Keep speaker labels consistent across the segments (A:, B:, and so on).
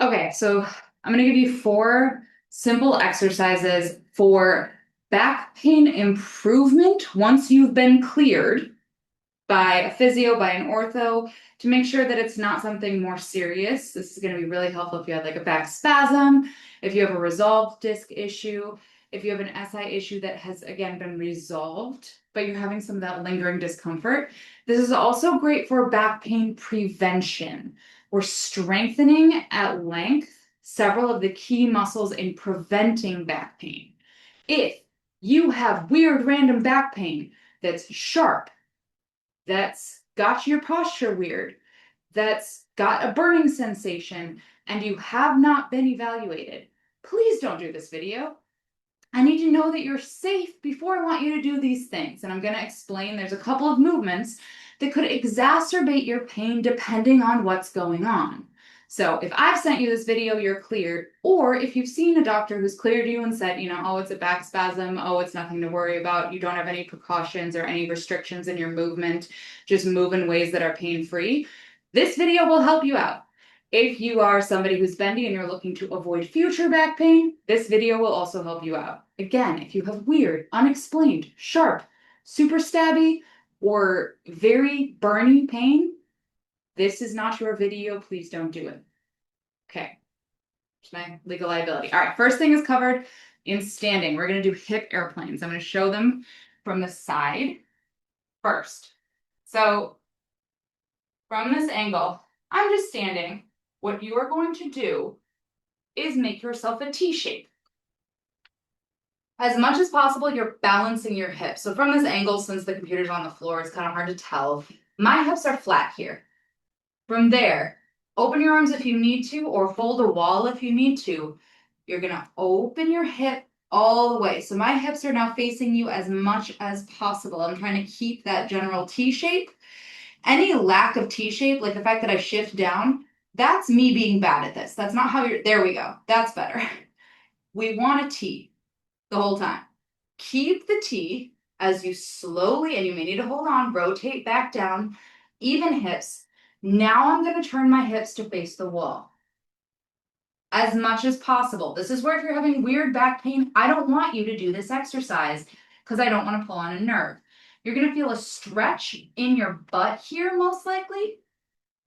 A: Okay, so I'm going to give you 4 simple exercises for back pain improvement once you've been cleared by a physio, by an ortho, to make sure that it's not something more serious. This is going to be really helpful if you have like a back spasm, if you have a resolved disc issue, if you have an SI issue that has again been resolved, but you're having some of that lingering discomfort. This is also great for back pain prevention. We're strengthening at length several of the key muscles in preventing back pain. If you have weird random back pain that's sharp, that's got your posture weird, that's got a burning sensation, and you have not been evaluated, please don't do this video. I need to know that you're safe before I want you to do these things. And I'm going to explain there's a couple of movements that could exacerbate your pain depending on what's going on. So if I've sent you this video, you're cleared. Or if you've seen a doctor who's cleared you and said, oh, it's a back spasm. Oh, it's nothing to worry about. You don't have any precautions or any restrictions in your movement. Just move in ways that are pain-free. This video will help you out. If you are somebody who's bendy and you're looking to avoid future back pain, this video will also help you out. Again, if you have weird, unexplained, sharp, super stabby, or very burning pain, this is not your video. Please don't do it. Okay. My legal liability. All right, first thing is covered in standing. We're going to do hip airplanes. I'm going to show them from the side first. So from this angle, I'm just standing. What you are going to do is make yourself a T shape. As much as possible, you're balancing your hips. So from this angle, since the computer's on the floor, it's kind of hard to tell. My hips are flat here. From there, open your arms if you need to, or hold a wall if you need to. You're going to open your hip all the way. So my hips are now facing you as much as possible. I'm trying to keep that general T shape. Any lack of T shape, like the fact that I shift down, that's me being bad at this. That's not how you're, there we go. That's better. We want a T the whole time. Keep the T as you slowly, and you may need to hold on, rotate back down, even hips. Now I'm going to turn my hips to face the wall as much as possible. This is where if you're having weird back pain, I don't want you to do this exercise because I don't want to pull on a nerve. You're going to feel a stretch in your butt here, most likely.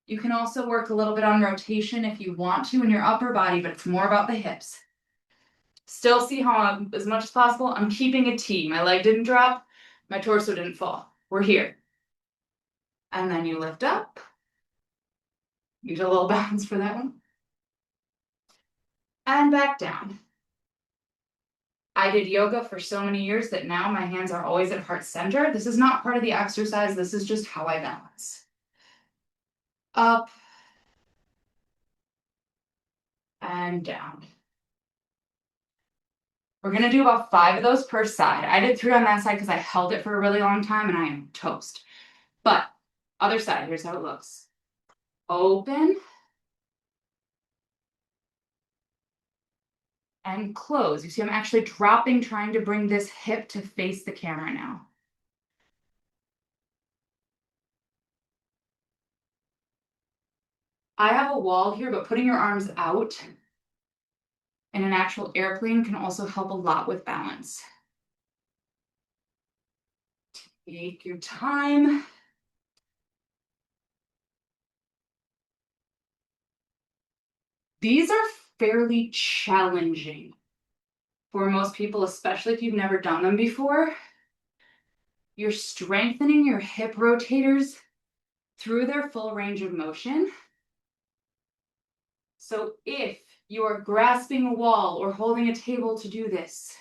A: You can also work a little bit on rotation if you want to in your upper body, but it's more about the hips. Still see how as much as possible, I'm keeping a T. My leg didn't drop, my torso didn't fall. We're here. And then you lift up. Use a little balance for that one. And back down. I did yoga for so many years that now my hands are always at heart center. This is not part of the exercise. This is just how I balance. Up. And down. We're going to do about 5 of those per side. I did 3 on that side because I held it for a really long time and I am toast. But other side, here's how it looks. Open. And close. You see, I'm actually dropping, trying to bring this hip to face the camera now. I have a wall here, but putting your arms out in an actual airplane can also help a lot with balance. Take your time. These are fairly challenging for most people, especially if you've never done them before. You're strengthening your hip rotators through their full range of motion. So if you are grasping a wall or holding a table to do this,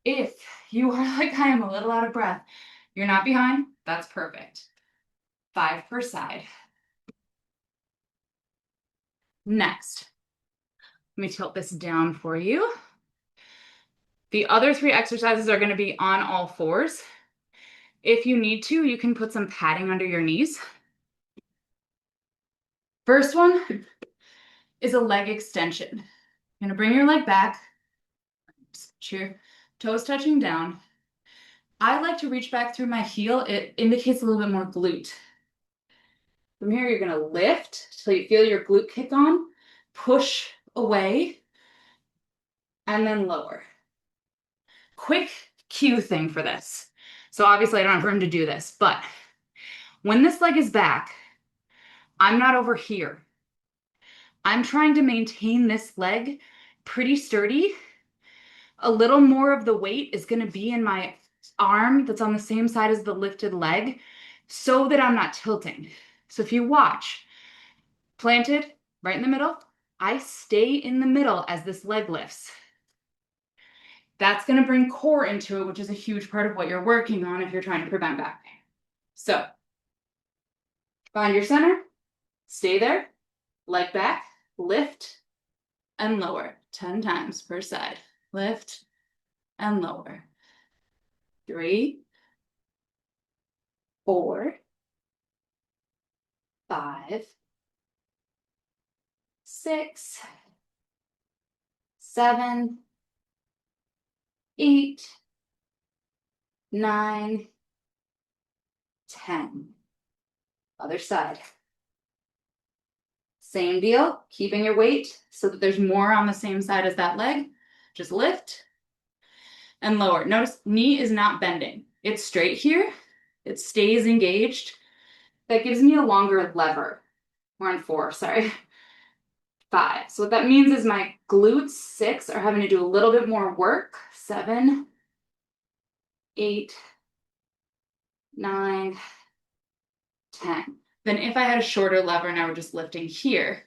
A: if you are like I am a little out of breath, you're not behind, that's perfect. 5 per side. Next, let me tilt this down for you. The other 3 exercises are going to be on all 4s. If you need to, you can put some padding under your knees. First one is a leg extension. You're going to bring your leg back, your toes touching down. I like to reach back through my heel. It indicates a little bit more glute. From here, you're going to lift till you feel your glute kick on. push away, and then lower. Quick cue thing for this. So obviously I don't have room to do this, but when this leg is back, I'm not over here. I'm trying to maintain this leg pretty sturdy. A little more of the weight is going to be in my arm that's on the same side as the lifted leg so that I'm not tilting. So if you watch, planted right in the middle, I stay in the middle as this leg lifts. That's going to bring core into it, which is a huge part of what you're working on if you're trying to prevent back pain. So find your center, stay there, leg back, lift and lower 10 times per side. Lift and lower. 3, 4, 5, 6, 7, 8, 9, 10. Other side. Same deal, keeping your weight so that there's more on the same side as that leg. Just lift and lower. Notice knee is not bending. It's straight here. It stays engaged. That gives me a longer lever. We're on 4, sorry. 5. So what that means is my glutes, 6, are having to do a little bit more work. 7, 8, 9, 10. Then if I had a shorter lever and I were just lifting here,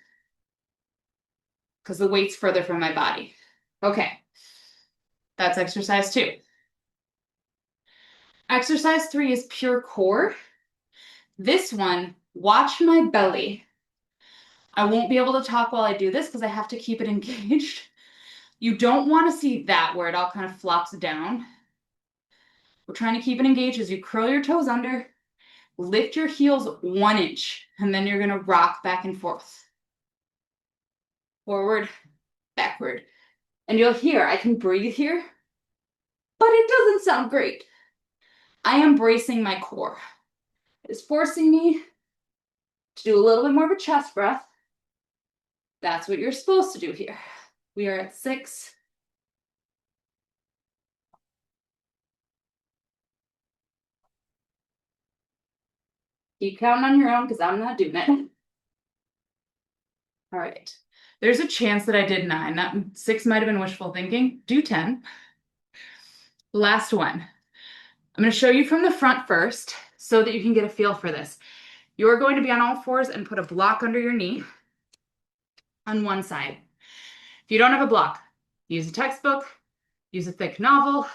A: because the weight's further from my body. Okay, that's exercise 2. Exercise 3 is pure core. This one, watch my belly. I won't be able to talk while I do this because I have to keep it engaged. You don't want to see that where it all kind of flops down. We're trying to keep it engaged as you curl your toes under, lift your heels 1 inch, and then you're gonna rock back and forth. Forward, backward. And you'll hear, I can breathe here, but it doesn't sound great. I am bracing my core. It's forcing me to do a little bit more of a chest breath. That's what you're supposed to do here. We are at 6. Keep counting on your own because I'm not doing it. All right. There's a chance that I did 9. That 6 might have been wishful thinking. Do 10. Last one. I'm going to show you from the front first so that you can get a feel for this. You're going to be on all fours and put a block under your knee on one side. If you don't have a block, use a textbook, use a thick novel,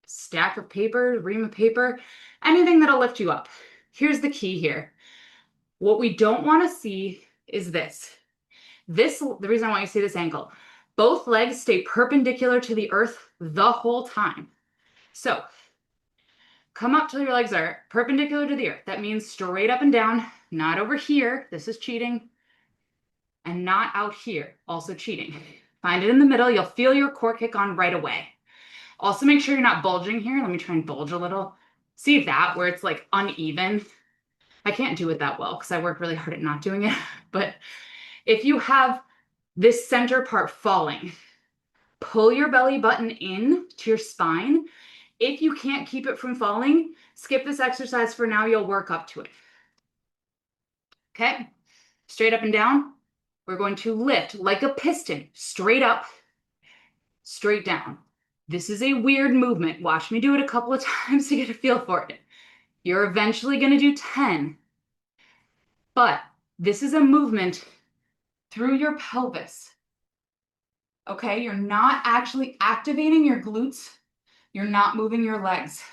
A: stack of paper, ream of paper, anything that'll lift you up. Here's the key here. What we don't want to see is this. The reason I want you to see this angle. Both legs stay perpendicular to the earth the whole time. So come up till your legs are perpendicular to the earth. That means straight up and down, not over here. This is cheating. And not out here, also cheating. Find it in the middle. You'll feel your core kick on right away. Also make sure you're not bulging here. Let me try and bulge a little. See that where it's like uneven? I can't do it that well because I work really hard at not doing it. But if you have this center part falling, pull your belly button in to your spine. If you can't keep it from falling, skip this exercise for now. You'll work up to it. Okay, straight up and down. We're going to lift like a piston, straight up, straight down. This is a weird movement. Watch me do it a couple of times to get a feel for it. You're eventually going to do 10. But this is a movement through your pelvis. Okay, you're not actually activating your glutes. You're not moving your legs.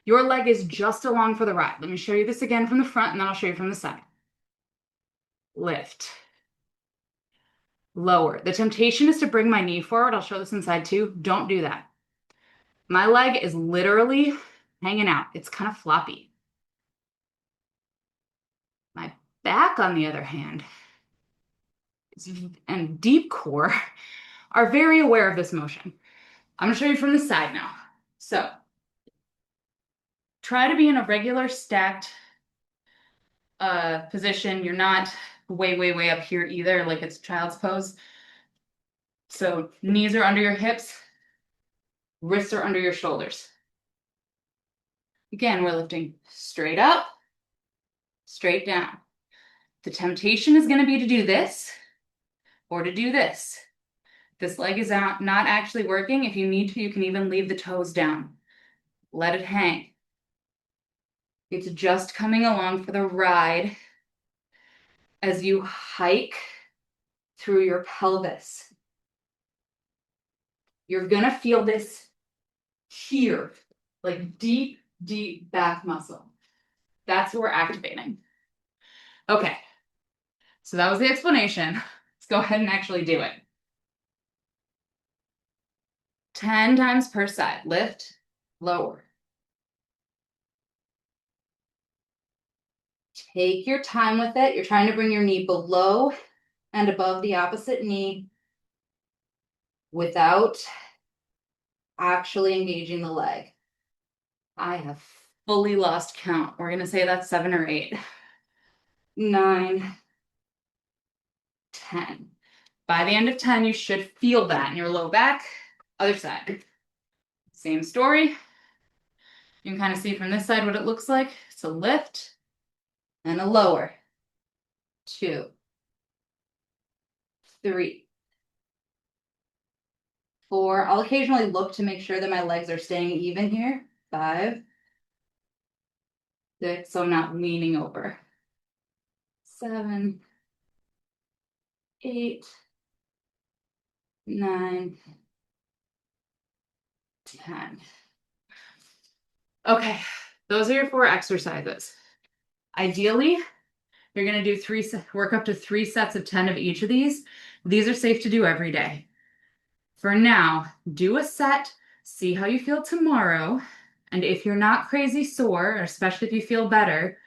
A: Your leg is just along for the ride. Let me show you this again from the front, and then I'll show you from the side. Lift. Lower. The temptation is to bring my knee forward. I'll show this inside too. Don't do that. My leg is literally hanging out. It's kind of floppy. My back, on the other hand, and deep core are very aware of this motion. I'm going to show you from the side now. So try to be in a regular stacked position. You're not way, way, way up here either, like it's child's pose. So knees are under your hips, wrists are under your shoulders. Again, we're lifting straight up, straight down. The temptation is going to be to do this or to do this. This leg is not actually working. If you need to, you can even leave the toes down. Let it hang. It's just coming along for the ride as you hike through your pelvis. You're going to feel this here, like deep, deep back muscle. That's what we're activating. Okay, so that was the explanation. Let's go ahead and actually do it. 10 times per side. Lift, lower. Take your time with it. You're trying to bring your knee below and above the opposite knee without actually engaging the leg. I have fully lost count. We're going to say that's 7 or 8. 9, 10. By the end of 10, you should feel that in your low back. Other side. Same story. You can kind of see from this side what it looks like. It's a lift and a lower. 2, 3, 4. I'll occasionally look to make sure that my legs are staying even here. 5, 6, so I'm not leaning over. 7, 8, 9, 10. Okay, those are your 4 exercises. Ideally, you're going to do work up to 3 sets of 10 of each of these. These are safe to do every day. For now, do a set, see how you feel tomorrow, and if you're not crazy sore, especially if you feel better,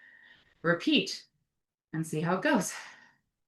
A: repeat and see how it goes.